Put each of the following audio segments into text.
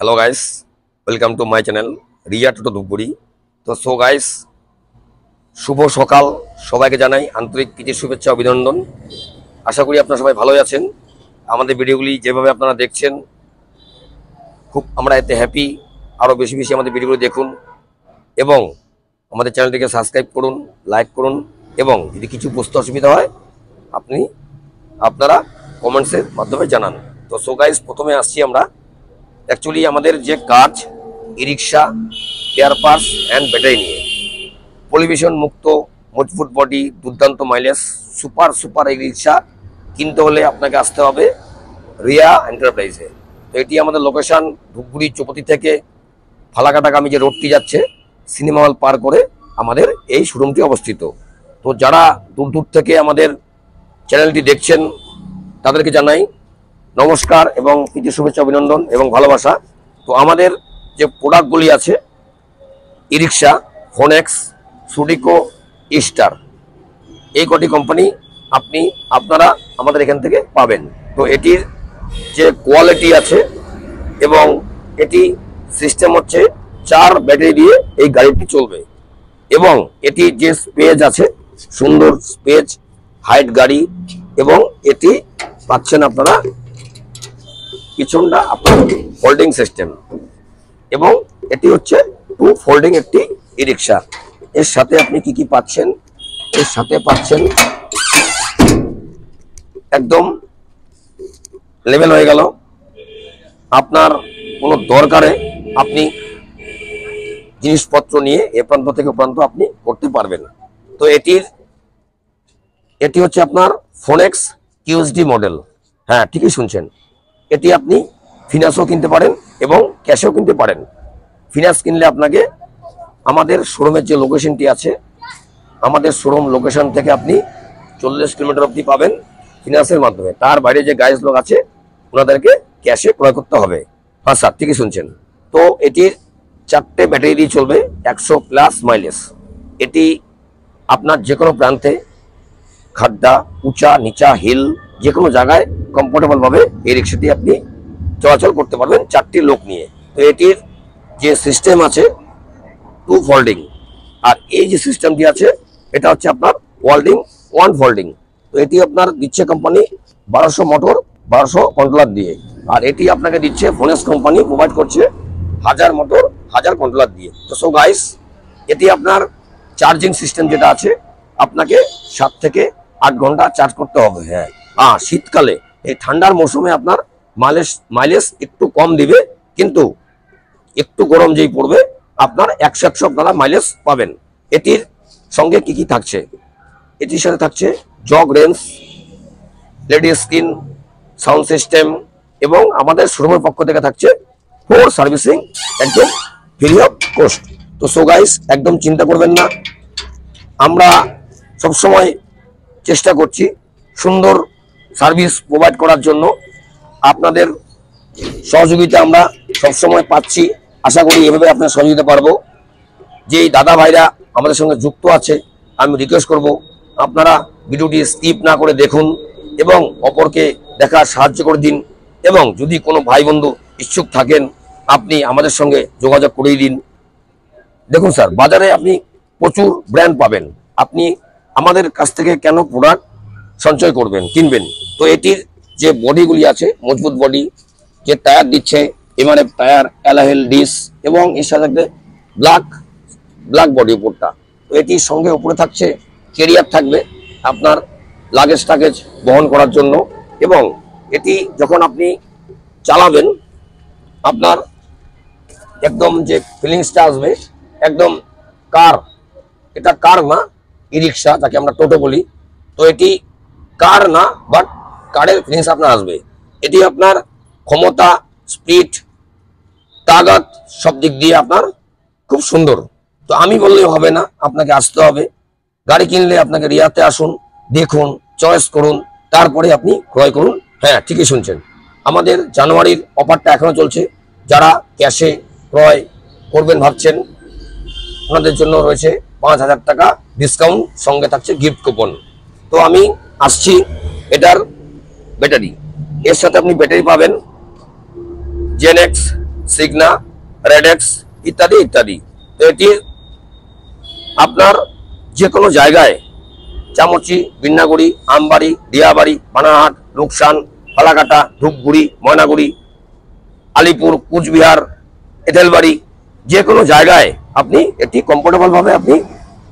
Hello guys, welcome to my channel Riya Toto Dhupguri. तो so guys, शुभ सकाल सबाइके जानाई आंतरिक প্রীতি শুভেচ্ছা অভিনন্দন। আশা করি আপনারা সবাই ভালোই আছেন। আমাদের ভিডিওগুলি যেভাবে আপনারা দেখছেন খুব আমরা এতে হ্যাপি। আরও বেশি বেশি আমাদের ভিডিওগুলো দেখুন এবং আমাদের চ্যানেলটিকে সাবস্ক্রাইব করুন, লাইক করুন এবং যদি কিছু বুঝতে অসুবিধা হয় আপনারা কমেন্টসের মাধ্যমে জানান। তো সো গাইস, প্রথমে আসছি আমরা অ্যাকচুয়ালি আমাদের যে কাজ ই রিক্সা, স্পেয়ার পার্টস অ্যান্ড ব্যাটারি নিয়ে পলিউশন মুক্ত মজবুত বডি দুর্দান্ত মাইলেজ সুপার ই রিক্সা কিনতে হলে আপনাকে আসতে হবে রিয়া এন্টারপ্রাইজে। তো এটি আমাদের লোকেশন ধূপগুড়ি চৌপতি থেকে ফালাকাটাগামী যে রোডটি যাচ্ছে সিনেমা হল পার করে আমাদের এই শোরুমটি অবস্থিত। তো যারা দূর দূর থেকে আমাদের চ্যানেলটি দেখছেন তাদেরকে জানাই নমস্কার এবং প্রীতি শুভেচ্ছা অভিনন্দন এবং ভালোবাসা। তো আমাদের যে প্রোডাক্টগুলি আছে ই রিক্সা, ফোনেক্স, সুডিকো, স্টার, এই কটি কোম্পানি আপনারা আমাদের এখান থেকে পাবেন। তো এটির যে কোয়ালিটি আছে এবং এটি সিস্টেম হচ্ছে 4 ব্যাটারি দিয়ে এই গাড়িটি চলবে এবং এটি যে স্পেস আছে সুন্দর স্পেস হাইট গাড়ি এবং এটি পাচ্ছেন আপনারা পিছনটা আপনার ফোল্ডিং সিস্টেম এবং এটি হচ্ছে 2 ফোল্ডিং একটি ই রিক্সা। এর সাথে আপনি কি পাচ্ছেন? এর সাথে পাচ্ছেন একদম লেভেল হয়ে গেল। আপনার কোনো দরকারে আপনি জিনিসপত্র নিয়ে এ প্রান্ত থেকে প্রান্ত আপনি করতে পারবেন। তো এটি হচ্ছে আপনার ফোনেক্স কিউএসডি মডেল। হ্যাঁ, ঠিকই শুনছেন। এটি আপনি ফিনান্সও কিনতে পারেন এবং ক্যাশেও কিনতে পারেন। ফিনান্স কিনলে আপনাকে আমাদের শোরুমের যে লোকেশনটি আছে আমাদের শোরুম লোকেশন থেকে আপনি 40 কিলোমিটার অবধি পাবেন ফিনান্সের মাধ্যমে। তার বাইরে যে গাইজ লোক আছে ওনাদেরকে ক্যাশে ক্রয় করতে হবে। হ্যাঁ স্যার, ঠিকই শুনছেন। তো এটির 4টে ব্যাটারি দিয়ে চলবে 100+ মাইলেজ। এটি আপনার যে কোনো প্রান্তে খাড্ডা, উঁচা নিচা, হিল যে কোনো জায়গায় কমফোর্টেবলভাবে এই রিক্সাটি আপনি চলাচল করতে পারবেন 4টি লোক নিয়ে। তো এটির যে সিস্টেম আছে 2 ফোল্ডিং আর এই যে সিস্টেমটি আছে এটা হচ্ছে আপনার ওয়ার্ল্ডিং 1 ফোল্ডিং। তো এটি আপনার দিচ্ছে কোম্পানি 1200 মোটর 1200 কন্ট্রোলার দিয়ে, আর এটি আপনাকে দিচ্ছে ফোনেক্স কোম্পানি প্রোভাইড করছে 1000 মোটর 1000 কন্ট্রোলার দিয়ে। তো সো গাইস, এটি আপনার চার্জিং সিস্টেম যেটা আছে আপনাকে 7 থেকে 8 ঘন্টা চার্জ করতে হবে। হ্যাঁ, শীতকালে এই ঠান্ডার মৌসুমে আপনার মাইলেজ একটু কম দিবে, কিন্তু একটু গরম যেই পড়বে আপনার 100 আপনারা মাইলেজ পাবেন। এটির সঙ্গে কি থাকছে? এটির সাথে থাকছে jug range, lady screen, sound system এবং আমাদের শোরুমের পক্ষ থেকে থাকছে 4 সার্ভিসিং একদম ফ্রি অফ কস্ট। তো সো গাইস, একদম চিন্তা করবেন না, আমরা সবসময় চেষ্টা করছি সুন্দর সার্ভিস প্রোভাইড করার জন্য। আপনাদের সহযোগিতা আমরা সবসময় পাচ্ছি, আশা করি এভাবে আপনার সহযোগিতা পারবো। যেই দাদা ভাইরা আমাদের সঙ্গে যুক্ত আছে আমি রিকোয়েস্ট করব আপনারা ভিডিওটি স্কিপ না করে দেখুন এবং অপরকে দেখার সাহায্য করে দিন। এবং যদি কোনো ভাই বন্ধু ইচ্ছুক থাকেন আপনি আমাদের সঙ্গে যোগাযোগ করিয়ে দিন। দেখুন স্যার, বাজারে আপনি প্রচুর ব্র্যান্ড পাবেন, আপনি আমাদের কাছ থেকে কেন প্রোডাক্ট সঞ্চয় করবেন, কিনবেন? তো এটির যে বডিগুলি আছে মজবুত বডি, যে টায়ার দিচ্ছে এমআরএফ টায়ার, অ্যালহেল ডিস এবং এর সাথে ব্ল্যাক বডি উপরটা। তো এটির সঙ্গে উপরে থাকছে ক্যারিয়ার থাকবে আপনার লাগেজ টাগেজ বহন করার জন্য। এবং এটি যখন আপনি চালাবেন আপনার একদম যে ফিলিংসটা আসবে একদম কার, এটা কার না, ই রিক্সা যাকে আমরা টোটো বলি। তো এটি কার না, বাট কারের ফিলিংস আপনার আসবে। এটি আপনার ক্ষমতা, স্পিড, তাগাদ সব দিক দিয়ে আপনার খুব সুন্দর। তো আমি বললেই হবে না, আপনাকে আসতে হবে। গাড়ি কিনলে আপনাকে রিয়াতে আসুন, দেখুন, চয়েস করুন, তারপরে আপনি ক্রয় করুন। হ্যাঁ, ঠিকই শুনছেন, আমাদের জানুয়ারির অফারটা এখনো চলছে। যারা ক্যাশে ক্রয় করবেন ভাবছেন ওনাদের জন্য রয়েছে 5000 টাকা ডিসকাউন্ট, সঙ্গে থাকছে গিফট কুপন। তো আমি আসছি এটার ব্যাটারি, এর সাথে আপনি ব্যাটারি পাবেন জেনেক্স সিগনা, রেডেক্স ইত্যাদি ইত্যাদি। তো এটি আপনার যে কোনো জায়গায় চামচি, বিন্নাগুড়ি, আমবাড়ি, দিয়াবাড়ি, বানারহাট, রূপসান, ফালাকাটা, ধূপগুড়ি, ময়নাগুড়ি, আলিপুর, কুচবিহার, এঁটেলবাড়ি, যে কোনো জায়গায় আপনি এটি কমফোর্টেবল ভাবে আপনি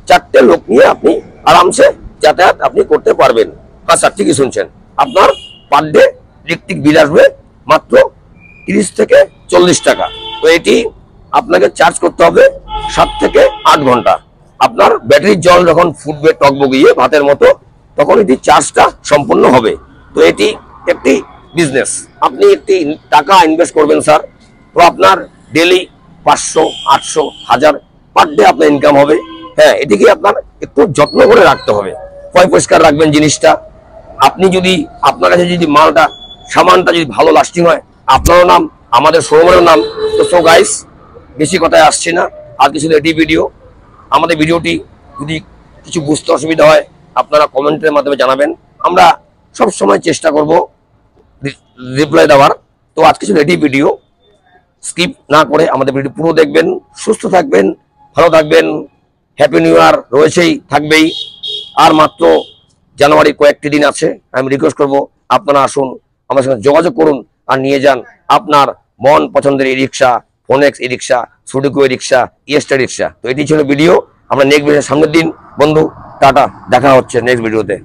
4টে লোক নিয়ে আপনি আরামসে যাতায়াত আপনি করতে পারবেন। হ্যাঁ স্যার, ঠিকই শুনছেন। আপনার পার ডে ইলেকট্রিক বিল আসবে মাত্র 30 থেকে 40 টাকা। তো এটি আপনাকে চার্জ করতে হবে 7 থেকে 8 ঘন্টা। আপনার ব্যাটারির জল যখন ফুটবে টকবগিয়ে ভাতের মতো, তখন এটি চার্জটা সম্পূর্ণ হবে। তো এটি একটি বিজনেস, আপনি একটি টাকা ইনভেস্ট করবেন স্যার, তো আপনার ডেলি 500, 800, 1000 পার ডে আপনার ইনকাম হবে। হ্যাঁ, এটিকে আপনার একটু যত্ন করে রাখতে হবে, পরিষ্কার রাখবেন জিনিসটা। আপনি যদি আপনার কাছে যদি মালটা সামানটা যদি ভালো লাস্টিং হয়, আপনারও নাম, আমাদের শোরুমেরও নাম। তো সো গাইস, বেশি কথায় আসছি না, আজকে শুধু এটি ভিডিও। আমাদের ভিডিওটি যদি কিছু বুঝতে অসুবিধা হয় আপনারা কমেন্টের মাধ্যমে জানাবেন, আমরা সব সময় চেষ্টা করব রিপ্লাই দেওয়ার। তো আজকে শুধু এটি ভিডিও, স্কিপ না করে আমাদের ভিডিও পুরো দেখবেন। সুস্থ থাকবেন, ভালো থাকবেন। হ্যাপি নিউ ইয়ার রয়েছেই, থাকবেই। আর মাত্র জানুয়ারি কয়েকটি দিন আছে। আমি রিকোয়েস্ট করব আপনারা আসুন, আমার সঙ্গে যোগাযোগ করুন আর নিয়ে যান আপনার মন পছন্দের ই রিক্সা, ফোনেক্স ই রিক্সা, সুডিকো ই রিক্সা, ইয়েস্টা রিক্সা। তো এটি ছিল ভিডিও। আমরা নেক্সট ভিডিও সামনের দিন বন্ধু, টাটা, দেখা হচ্ছে নেক্সট ভিডিওতে।